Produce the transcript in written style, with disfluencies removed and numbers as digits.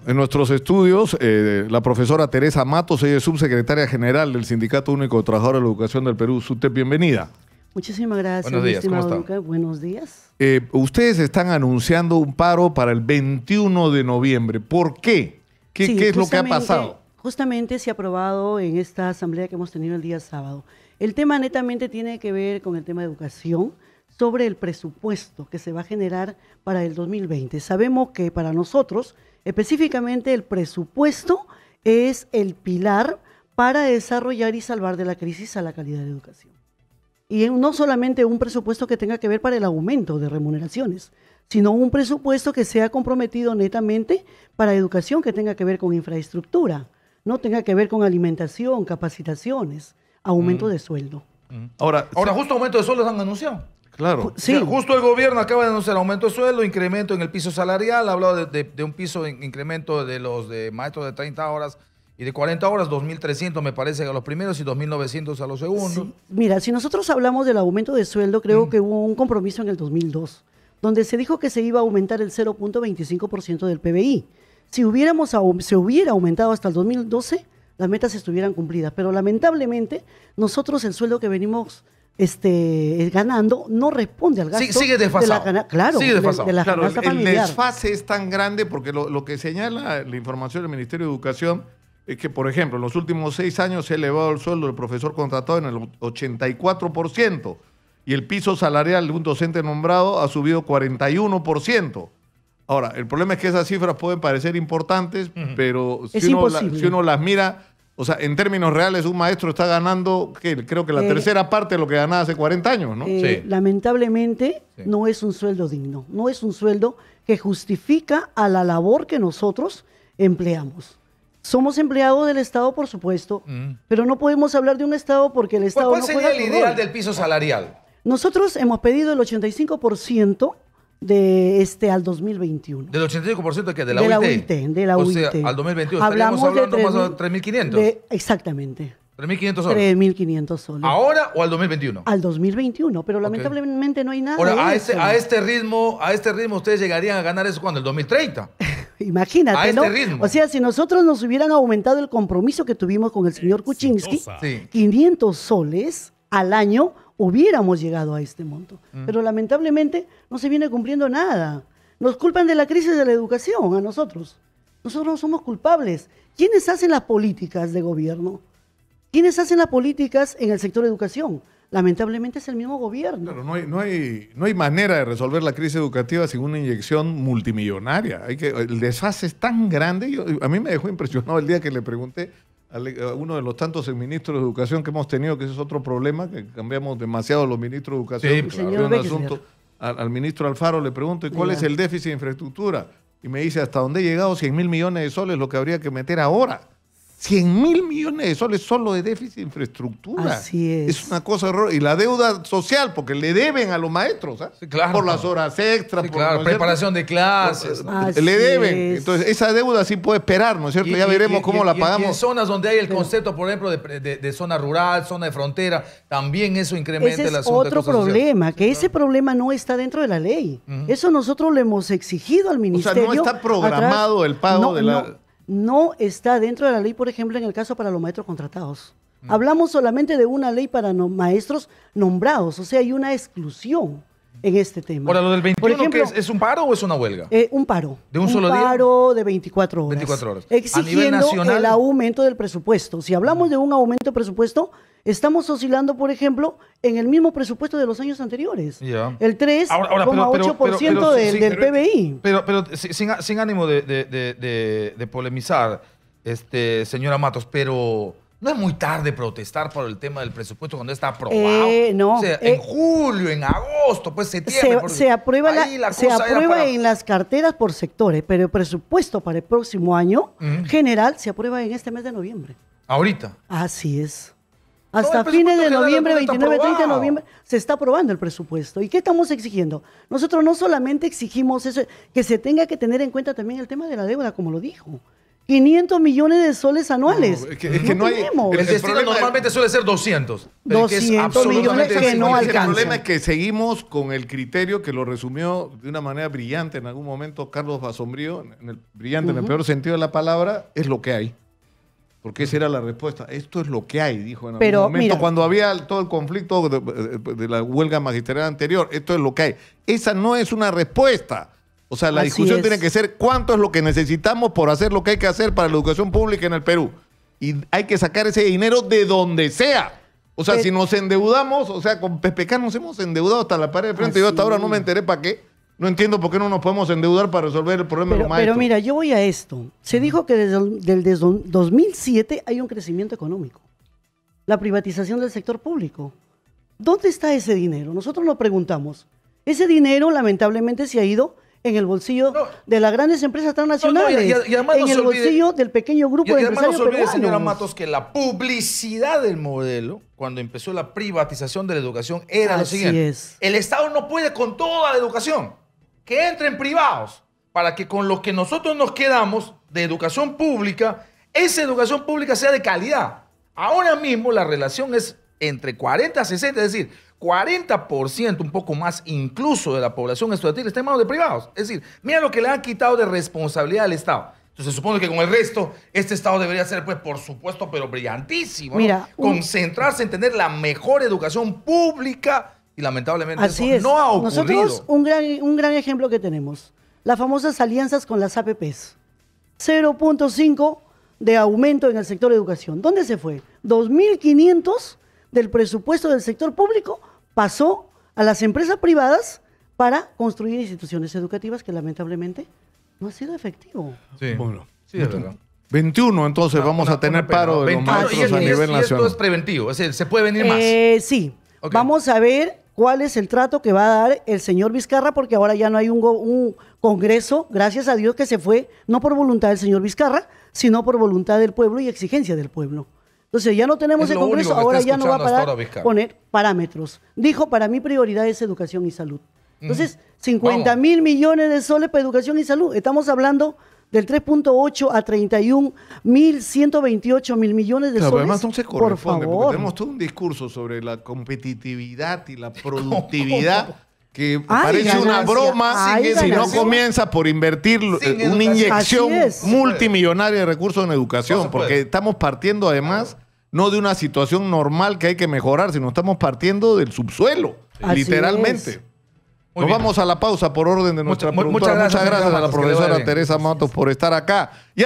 En nuestros estudios, la profesora Teresa Matos, ella es subsecretaria general del Sindicato Único de Trabajadores de la Educación del Perú. Usted, bienvenida. Muchísimas gracias. Buenos días, ¿cómo está? Luca. Buenos días. Ustedes están anunciando un paro para el 21 de noviembre. ¿Por qué? ¿Qué es lo que ha pasado? Justamente se ha aprobado en esta asamblea que hemos tenido el día sábado. El tema netamente tiene que ver con el tema de educación, sobre el presupuesto que se va a generar para el 2020. Sabemos que para nosotros, específicamente el presupuesto es el pilar para desarrollar y salvar de la crisis a la calidad de educación. Y no solamente un presupuesto que tenga que ver para el aumento de remuneraciones, sino un presupuesto que sea comprometido netamente para educación que tenga que ver con infraestructura, no tenga que ver con alimentación, capacitaciones, aumento de sueldo. Ahora, justo aumento de sueldos han anunciado. Claro. Sí. O sea, justo el gobierno acaba de anunciar aumento de sueldo, incremento en el piso salarial, ha hablado de un piso incremento de los de maestros de 30 horas y de 40 horas, 2.300 me parece a los primeros y 2.900 a los segundos. Sí. Mira, si nosotros hablamos del aumento de sueldo, creo que hubo un compromiso en el 2002, donde se dijo que se iba a aumentar el 0.25% del PBI. Si se hubiera aumentado hasta el 2012, las metas estuvieran cumplidas. Pero lamentablemente, nosotros el sueldo que venimos ganando no responde al gasto. Sigue desfasado. Sigue desfasado. De la canasta el familiar. desfase es tan grande porque lo que señala la información del Ministerio de Educación es que, por ejemplo, en los últimos 6 años se ha elevado el sueldo del profesor contratado en el 84% y el piso salarial de un docente nombrado ha subido 41%. Ahora, el problema es que esas cifras pueden parecer importantes, pero si uno las mira, o sea, en términos reales, un maestro está ganando, creo que la tercera parte de lo que ganaba hace 40 años, ¿no? Sí. Lamentablemente, no es un sueldo digno, no es un sueldo que justifica a la labor que nosotros empleamos. Somos empleados del Estado, por supuesto, pero no podemos hablar de un Estado porque el Estado ¿Cuál sería el ideal del piso salarial? Nosotros hemos pedido el 85% al 2021. ¿Del 85% de qué? ¿De la UIT? De la UIT. O sea, al 2021 Hablamos estaríamos hablando de más de 3.500. Exactamente. 3.500 soles. 3.500 soles. ¿Ahora o al 2021? Al 2021, pero lamentablemente no hay nada. Ahora, de eso. a este ritmo ustedes llegarían a ganar eso cuando, el 2030. Imagínate, a este ¿no? ritmo. O sea, si nosotros nos hubieran aumentado el compromiso que tuvimos con el señor Kuczynski, 500 soles al año, hubiéramos llegado a este monto. Pero lamentablemente no se viene cumpliendo nada. Nos culpan de la crisis de la educación a nosotros. Nosotros no somos culpables. ¿Quiénes hacen las políticas de gobierno? ¿Quiénes hacen las políticas en el sector de educación? Lamentablemente es el mismo gobierno. Claro, no hay manera de resolver la crisis educativa sin una inyección multimillonaria. El desfase es tan grande. A mí me dejó impresionado el día que le pregunté a uno de los tantos ministros de educación que hemos tenido, que ese es otro problema, que cambiamos demasiado los ministros de educación. Sí, claro. Un asunto, al ministro Alfaro le pregunto, ¿y cuál es el déficit de infraestructura? Y me dice, ¿hasta dónde he llegado? 100.000 millones de soles lo que habría que meter ahora. 100.000 millones de soles solo de déficit de infraestructura. Así es. Es una cosa horrorosa. Y la deuda social, porque le deben a los maestros, ¿eh? Sí, claro. Por las horas extras. Sí, claro, preparación de clases. Le deben. Entonces, esa deuda sí puede esperar, ¿no es cierto? Ya veremos cómo la pagamos. Y en zonas donde hay el concepto, por ejemplo, de zona rural, zona de frontera, también eso incrementa el asunto. Otro problema, que ese problema no está dentro de la ley. Eso nosotros le hemos exigido al ministerio. O sea, no está programado el pago de la... No está dentro de la ley, por ejemplo, en el caso para los maestros contratados. Hablamos solamente de una ley para maestros nombrados, o sea, hay una exclusión en este tema. Ahora, lo del 21, por ejemplo, ¿qué es un paro o es una huelga? Un paro. ¿De un solo día? Un paro de 24 horas. 24 horas. Exigiendo ¿A nivel nacional? el aumento del presupuesto. Si hablamos de un aumento de presupuesto, estamos oscilando, por ejemplo, en el mismo presupuesto de los años anteriores. Yeah. El 3,8% del PBI. Pero sin ánimo de polemizar, señora Matos, pero no es muy tarde protestar por el tema del presupuesto cuando está aprobado. No. O sea, en julio, en agosto, pues septiembre. Se aprueba en las carteras por sectores, pero el presupuesto para el próximo año general se aprueba en este mes de noviembre. ¿Ahorita? Así es. Hasta fines de noviembre, 29, 30 de noviembre, se está aprobando el presupuesto. ¿Y qué estamos exigiendo? Nosotros no solamente exigimos eso, que se tenga que tener en cuenta también el tema de la deuda, como lo dijo. 500 millones de soles anuales. No, es que no hay- tenemos. El destino problema- normalmente suele ser 200. 200 millones que no El alcanzan. problema es que seguimos con el criterio que lo resumió de una manera brillante en algún momento Carlos Basombrío, brillante en el peor sentido de la palabra, es lo que hay. Porque esa era la respuesta. Esto es lo que hay, dijo en algún Pero, momento, mira, cuando había todo el conflicto de la huelga magisterial anterior. Esto es lo que hay. Esa no es una respuesta. O sea, la Así discusión es. tiene que ser cuánto es lo que necesitamos por hacer lo que hay que hacer para la educación pública en el Perú. Y hay que sacar ese dinero de donde sea. O sea, si nos endeudamos, o sea, con PPK nos hemos endeudado hasta la pared de frente. Yo hasta ahora no me enteré para qué. No entiendo por qué no nos podemos endeudar para resolver el problema de los Pero maestros. mira, yo voy a esto. Se dijo que desde 2007 hay un crecimiento económico. La privatización del sector público. ¿Dónde está ese dinero? Nosotros lo preguntamos. Ese dinero lamentablemente se ha ido en el bolsillo de las grandes empresas transnacionales, y además en no se el olvide- bolsillo del pequeño grupo de Y además no se empresarios olvide, peruanos. señora Matos, que la publicidad del modelo, cuando empezó la privatización de la educación, era lo Así siguiente. es. El Estado no puede con toda la educación. Que entren privados para que con lo que nosotros nos quedamos de educación pública, esa educación pública sea de calidad. Ahora mismo la relación es entre 40 a 60, es decir, 40%, un poco más incluso de la población estudiantil está en manos de privados. Es decir, mira lo que le han quitado de responsabilidad al Estado. Entonces se supone que con el resto, este Estado debería ser, pues, por supuesto, pero brillantísimo, ¿no? Mira, Concentrarse en tener la mejor educación pública y lamentablemente Así eso es. no ha ocurrido. Nosotros, un gran ejemplo que tenemos, las famosas alianzas con las APPs. 0.5 de aumento en el sector de educación. ¿Dónde se fue? 2.500 del presupuesto del sector público pasó a las empresas privadas para construir instituciones educativas que lamentablemente no ha sido efectivo. Sí, Bueno, sí, es verdad. 21, entonces vamos a tener paro de los 21, maestros a nivel y esto nacional. es preventivo, es decir, se puede venir más. Sí. Ok. Vamos a ver cuál es el trato que va a dar el señor Vizcarra, porque ahora ya no hay un Congreso, gracias a Dios que se fue, no por voluntad del señor Vizcarra, sino por voluntad del pueblo y exigencia del pueblo. Entonces ya no tenemos Es el lo único Congreso, que ahora está ya no va a escuchando hasta parar ahora Vizcarra. poner parámetros. Dijo, para mí prioridad es educación y salud. Entonces, 50 Vamos. mil millones de soles para educación y salud. Estamos hablando del 3.8 a 31.128 mil millones de Claro, soles. además no se por corresponde, porque favor. tenemos todo un discurso sobre la competitividad y la productividad que Hay parece una ganancia, broma hay si no ganancia. comienza por invertir Sin una educación. inyección Así es. multimillonaria de recursos en educación, No se puede. porque estamos partiendo además no de una situación normal que hay que mejorar, sino estamos partiendo del subsuelo, Así literalmente. es. Muy Nos bien. vamos a la pausa por orden de nuestra Muchas productora. gracias, Muchas gracias señora a la Matos, que le vaya profesora bien. Teresa Matos por estar acá. Y